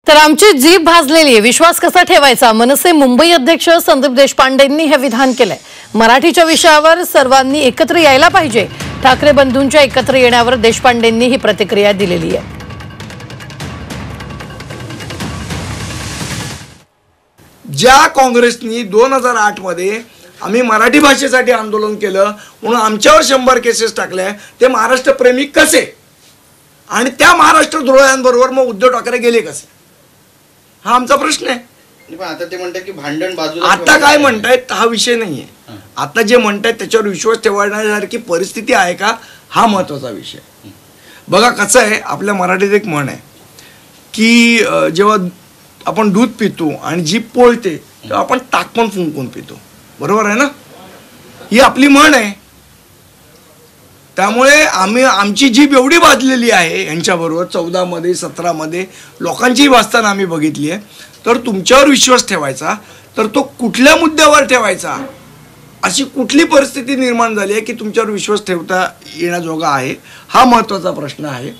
तर आमची जीभ भाजलेली आहे, विश्वास कसा ठेवायचा? मनसे मुंबई अध्यक्ष संदीप देशपांडेंनी हे विधान केलंय। मराठीच्या विषयावर सर्वांनी एकत्र यायला पाहिजे। ठाकरे बंधूंच्या एकत्र येण्यावर देशपांडेंनी ही प्रतिक्रिया दिलेली आहे। ज्या काँग्रेसनी 2008 मध्ये आम्ही मराठी भाषेसाठी आंदोलन केलं म्हणून आमच्यावर 100 केसेस टाकल्या, ते महाराष्ट्र प्रेमी कसे आणि त्या महाराष्ट्र द्रोह्यांबरोबर मग उद्धव ठाकरे गेले कसे? हा आमचा प्रश्न आहे। पण आता ते म्हणतात की भांडण बाजूला, आता काय म्हणतायत हा विषय नाहीये। आता जे म्हणतायत त्याच्यावर विश्वास ठेवण्यासारखी परिस्थिती आहे का, हा महत्त्वाचा विषय। बघा कसं आहे, आपल्या मराठीत एक म्हण आहे की जेव्हा आपण दूध पितो आणि जीभ पोळते तेव्हा आपण ताक पण फुंकून पितो, बरोबर आहे ना? ही आपली म्हण आहे। त्यामुळे आमची जीभ एवढी भाजलेली आहे यांच्याबरोबर 14 मध्ये 17 मध्ये लोकांची वाचताना आम्ही बघितली आहे। तर तुमच्यावर विश्वास ठेवायचा तर तो कुठल्या मुद्द्यावर ठेवायचा, अशी कुठली परिस्थिती निर्माण झाली आहे की तुमच्यावर विश्वास ठेवता येण्याजोगा आहे, हा महत्त्वाचा प्रश्न आहे।